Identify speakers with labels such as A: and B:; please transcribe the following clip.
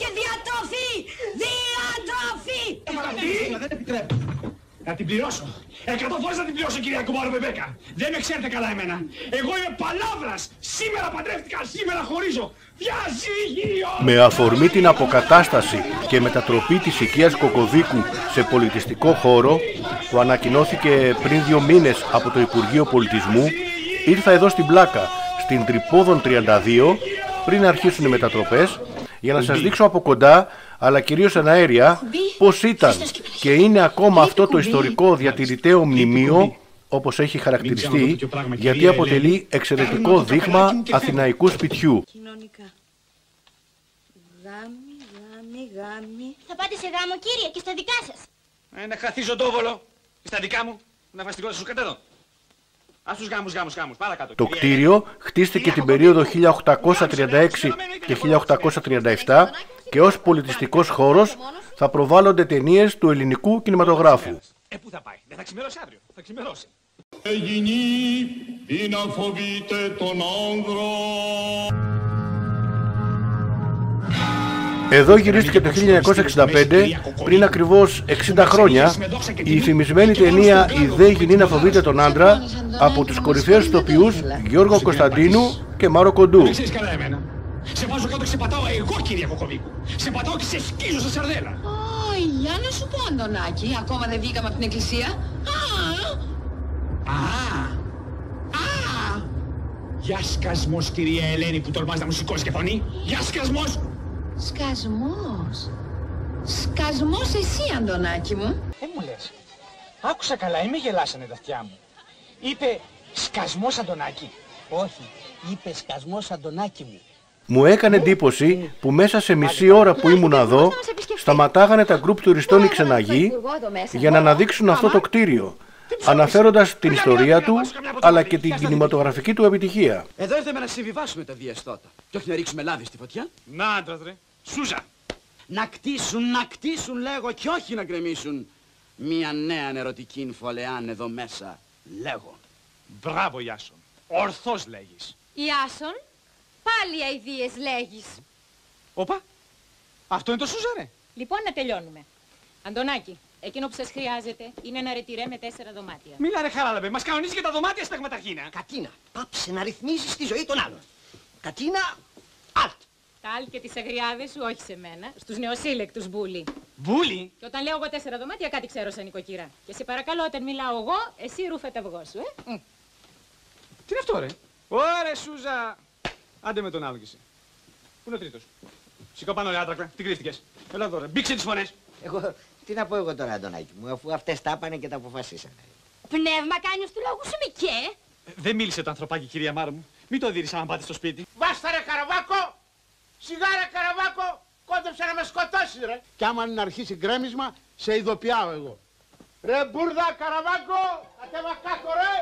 A: Και διατροφή! Διατροφή!
B: Δεν επιτρέπω. Να την πληρώσω. 100 φορές να την πληρώσω, κυρία Κουμπάρο Μπεμπέκα. Δεν με ξέρετε καλά εμένα. Εγώ είμαι παλάβρας. Σήμερα παντρεύτηκα, σήμερα χωρίζω. Διαζύγιο!
C: Με αφορμή την αποκατάσταση και μετατροπή της οικίας Κοκοδίκου σε πολιτιστικό χώρο, που ανακοινώθηκε πριν 2 μήνες από το Υπουργείο Πολιτισμού, ήρθα εδώ στην Πλάκα, στην Τρυπόδων 32, πριν αρχίσουν οι μετατροπές, για να σας δείξω από κοντά, αλλά κυρίως εναέρια, πώς ήταν και είναι ακόμα αυτό το ιστορικό διατηρηταίο μνημείο, όπως έχει χαρακτηριστεί, γιατί αποτελεί εξαιρετικό δείγμα αθηναϊκού σπιτιού.
A: Κοινωνικά. Γάμι. Θα πάτε σε γάμο, κύριε, και στα δικά σας.
B: Να χαθήσω το όβολο. Στα δικά μου. Να φαστικώ, σου κάτω εδώ. Ας τους γάμους, παρακάτω.
C: Το κτίριο χτίστηκε την περίοδο 1836 και 1837 και ως πολιτιστικός χώρος θα προβάλλονται ταινίες του ελληνικού κινηματογράφου.
B: Πού θα πάει, δεν θα ξημερώσει αύριο, θα ξημερώσει.
D: Ή να φοβείτε τον άνδρο.
C: Εδώ γυρίστηκε το 1965, πριν ακριβώς 60 χρόνια, η υφημισμένη ταινία «Η δε γυνή να φοβείται τον άντρα» από τους κορυφαίους ηθοποιούς Γιώργο Κωνσταντίνου και Μάρο Κοντού.
B: Δεν ξέρεις καλά εμένα. Σε βάζω κάτω και σε πατάω εγώ, κυρία Κοκοβίκου. Σε πατάω και σε σκίζω στα σαρδέλα.
E: Για να σου πω, Αντωνάκη, ακόμα δεν βγήκαμε από την εκκλησία.
B: Γεια σκασμός, κυρία Ελένη, που τολμάς να μου σηκώσεις και φωνή. Γεια σκασμός.
E: Σκασμός. Σκασμός εσύ, Αντωνάκη μου.
B: Μου λες. Άκουσα καλά, ή με γελάσανε τα αυτιά μου. Είπε σκασμός Αντωνάκη.
F: Όχι, είπε σκασμός Αντωνάκη μου.
C: Μου έκανε εντύπωση που μέσα σε μισή ώρα που ήμουν εδώ σταματάγανε τα γκρουπ τουριστών οι ξεναγοί για να αναδείξουν αυτό το κτίριο, αναφέροντας την ιστορία του αλλά και την κινηματογραφική του επιτυχία.
G: Εδώ ήρθαμε να συμβιβάσουμε τα διαστότα και όχι να ρίξουμε λάδι στη φωτιά.
B: Να άντρας ρε, Σούζα.
G: Να κτίσουν λέγω και όχι να γκρεμίσουν. Μια νέα νερωτική φωλεάν εδώ μέσα, λέγω.
B: Μπράβο Ιάσον, ορθώς λέγεις.
A: Ιάσον, πάλι αηδίες λέγεις.
B: Όπα, αυτό είναι το Σούζα ρε.
H: Λοιπόν, να τελειώνουμε. Αντωνάκη, εκείνο που σας χρειάζεται είναι ένα ρετυρέ με 4 δωμάτια.
B: Μίλα ρε χαράλαμπε, μας κανονίζει και τα δωμάτια σταγματαρχίνα.
F: Κατίνα, πάψε να ρυθμίζεις τη ζωή των άλλων. Κατίνα, alt.
H: Τα άλλη και τις αγριάδες σου, όχι σε μένα, στους νεοσύλλεκτους μπούλι.
B: Μπούλι.
H: Και όταν λέω εγώ 4 δωμάτια, κάτι ξέρω σαν νοικοκυρά. Και σε παρακαλώ, όταν μιλάω εγώ, εσύ ρούφε τα αυγό σου,
B: Τι είναι αυτό ρε. Ωραία Σούζα. Άντε με τον άλλο κι εσύ. Πού είναι ο τρίτος. Σηκώ πάνω ρε άντρακλα, τι κρύφτηκες. Έλα εδώ ρε, μπήξε τις φωνές.
F: Εγώ, τι να πω εγώ τώρα, Αντωνάκη μου, αφού αυτές τα πάνε και τα αποφασίσανε.
A: Πνεύμα κάνεις του λόγου σου, Μικέ.
B: Δεν μίλησε το ανθρωπάκι, κυρία Μάρο μου. Μην το δείρεις άμα πάτε στο σπίτι.
I: Βάστα ρε Καραβάκο! Σιγά ρε Καραβάκο! Κόντεψε να με σκοτώσεις ρε! Κι άμα να αρχίσει γκρέμισμα, σε ειδοποιάω εγώ. Ρε μπουρδα Καραβάκο! Κατέβα κάτω ρε!